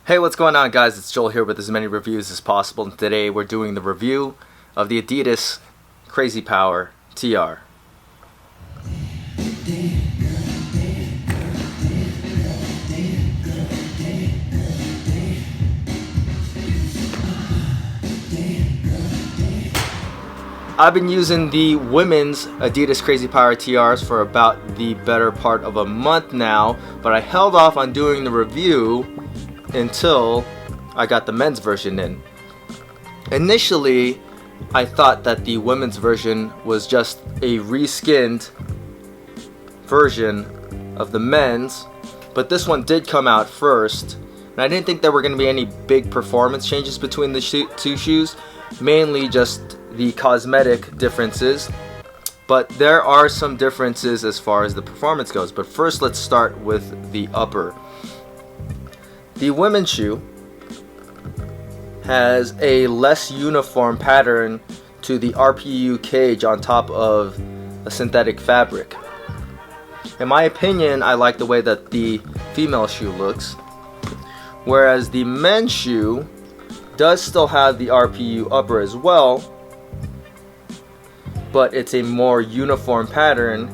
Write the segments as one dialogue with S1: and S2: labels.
S1: Hey, what's going on, guys? It's Joel here with as many reviews as possible, and today we're doing the review of the Adidas Crazy Power TR. I've been using the women's Adidas Crazy Power TRs for about the better part of a month now, but I held off on doing the review until I got the men's version in. Initially, I thought that the women's version was just a reskinned version of the men's, but this one did come out first, and I didn't think there were going to be any big performance changes between the two shoes, mainly just the cosmetic differences, but there are some differences as far as the performance goes. But first, let's start with the upper. The women's shoe has a less uniform pattern to the RPU cage on top of a synthetic fabric. In my opinion, I like the way that the female shoe looks, whereas the men's shoe does still have the RPU upper as well, but it's a more uniform pattern,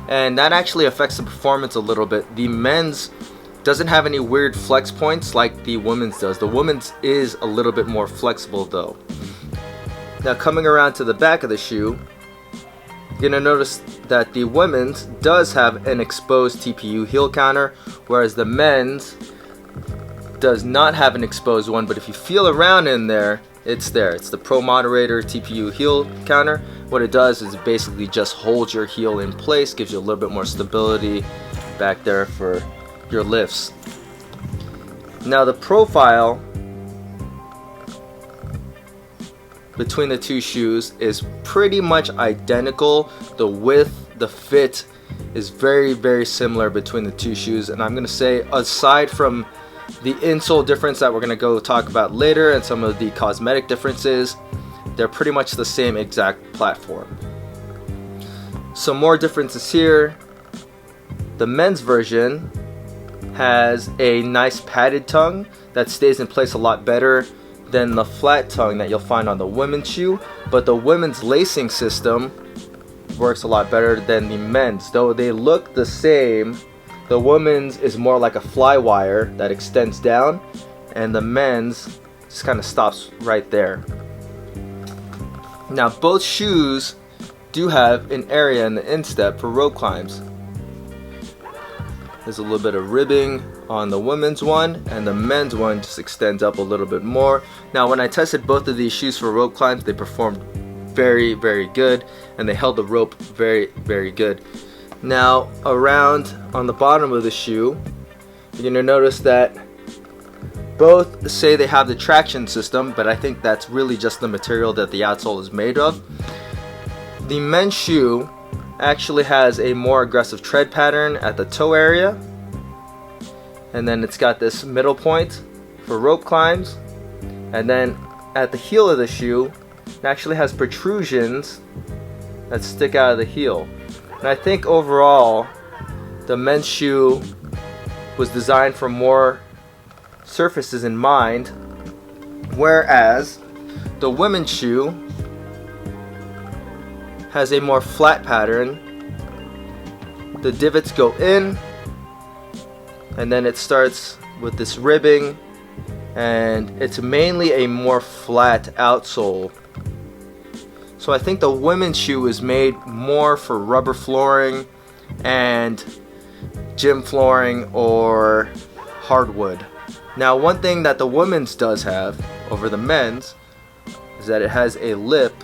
S1: and that actually affects the performance a little bit. The men's doesn't have any weird flex points like the women's does. The women's is a little bit more flexible though. Now, coming around to the back of the shoe, you're gonna notice that the women's does have an exposed TPU heel counter, whereas the men's does not have an exposed one, but if you feel around in there, it's there. It's the Pro Moderator TPU heel counter. What it does is basically just holds your heel in place, gives you a little bit more stability back there for your lifts. Now, the profile between the two shoes is pretty much identical. The width, the fit is very, very similar between the two shoes, and I'm gonna say, aside from the insole difference that we're gonna go talk about later and some of the cosmetic differences, they're pretty much the same exact platform. Some more differences here. The men's version has a nice padded tongue that stays in place a lot better than the flat tongue that you'll find on the women's shoe, but the women's lacing system works a lot better than the men's. Though they look the same, the women's is more like a fly wire that extends down, and the men's just kind of stops right there. Now, both shoes do have an area in the instep for rope climbs. There's a little bit of ribbing on the women's one, and the men's one just extends up a little bit more. Now, when I tested both of these shoes for rope climbs, they performed very, very good, and they held the rope very, very good. Now, around on the bottom of the shoe, you're going to notice that both say they have the traction system, but I think that's really just the material that the outsole is made of. The men's shoe actually has a more aggressive tread pattern at the toe area, and then it's got this middle point for rope climbs, and then at the heel of the shoe it actually has protrusions that stick out of the heel. And I think overall the men's shoe was designed for more surfaces in mind, whereas the women's shoe has a more flat pattern. The divots go in, and then it starts with this ribbing, and it's mainly a more flat outsole. So I think the women's shoe is made more for rubber flooring and gym flooring or hardwood. Now, one thing that the women's does have over the men's is that it has a lip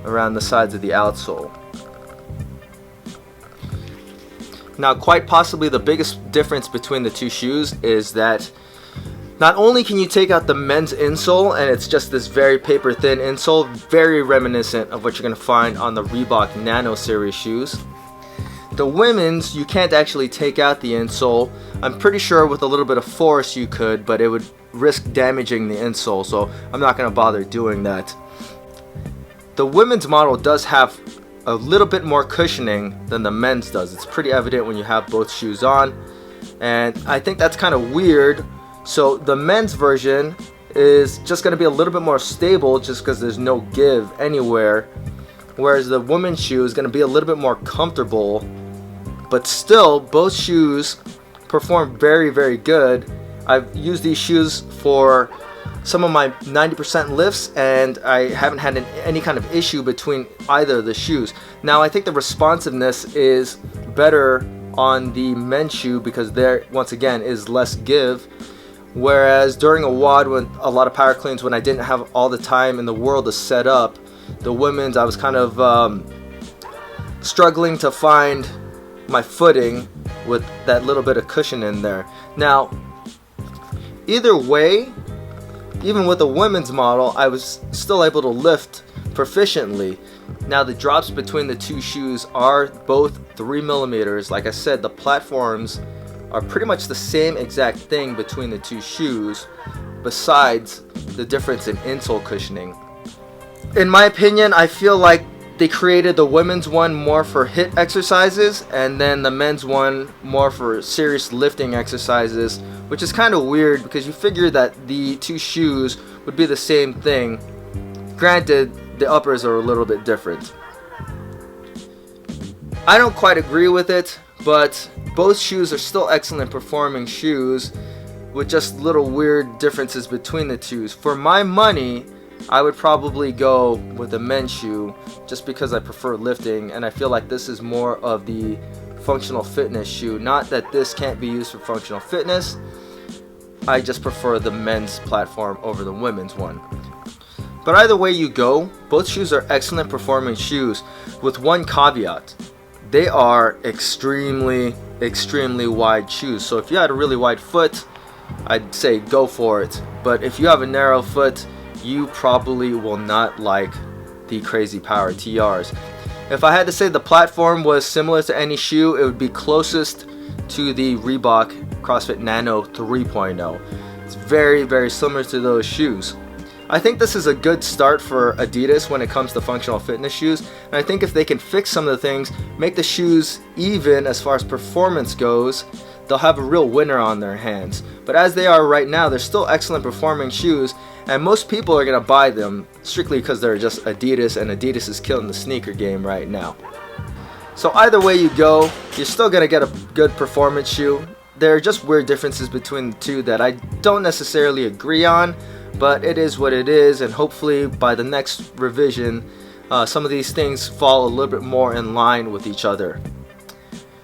S1: around the sides of the outsole. Now, quite possibly the biggest difference between the two shoes is that not only can you take out the men's insole, and it's just this very paper thin insole, very reminiscent of what you're going to find on the Reebok Nano series shoes. The women's, you can't actually take out the insole. I'm pretty sure with a little bit of force you could, but it would risk damaging the insole, so I'm not going to bother doing that. The women's model does have a little bit more cushioning than the men's does. It's pretty evident when you have both shoes on. and I think that's kind of weird. So the men's version is just going to be a little bit more stable just because there's no give anywhere, whereas the women's shoe is going to be a little bit more comfortable, but still both shoes perform very, very good. I've used these shoes for some of my 90% lifts, and I haven't had any kind of issue between either of the shoes. Now I think the responsiveness is better on the men's shoe because there, once again, is less give, whereas during a WOD with a lot of power cleans, when I didn't have all the time in the world to set up the women's, I was kind of struggling to find my footing with that little bit of cushion in there. Now either way, even with the women's model, I was still able to lift proficiently. Now the drops between the two shoes are both 3 millimeters. Like I said, the platforms are pretty much the same exact thing between the two shoes, besides the difference in insole cushioning. In my opinion, I feel like they created the women's one more for HIIT exercises, and then the men's one more for serious lifting exercises, which is kind of weird because you figure that the two shoes would be the same thing. Granted, the uppers are a little bit different. I don't quite agree with it, but both shoes are still excellent performing shoes with just little weird differences between the two. For my money, I would probably go with a men's shoe just because I prefer lifting, and I feel like this is more of the functional fitness shoe. Not that this can't be used for functional fitness, I just prefer the men's platform over the women's one. But either way you go, both shoes are excellent performing shoes, with one caveat: they are extremely wide shoes. So if you had a really wide foot, I'd say go for it, but if you have a narrow foot, you probably will not like the CrazyPower TRs. If I had to say the platform was similar to any shoe, it would be closest to the Reebok CrossFit Nano 3.0. It's very similar to those shoes. I think this is a good start for Adidas when it comes to functional fitness shoes, and I think if they can fix some of the things, make the shoes even as far as performance goes, they'll have a real winner on their hands. But as they are right now, they're still excellent performing shoes, and most people are going to buy them strictly because they're just Adidas, and Adidas is killing the sneaker game right now. So either way you go, you're still going to get a good performance shoe. There are just weird differences between the two that I don't necessarily agree on, but it is what it is, and hopefully by the next revision, some of these things fall a little bit more in line with each other.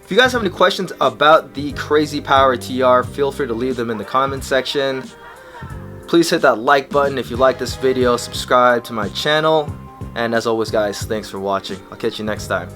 S1: If you guys have any questions about the CrazyPower TR, feel free to leave them in the comments section. Please hit that like button if you like this video, subscribe to my channel, and as always guys, thanks for watching. I'll catch you next time.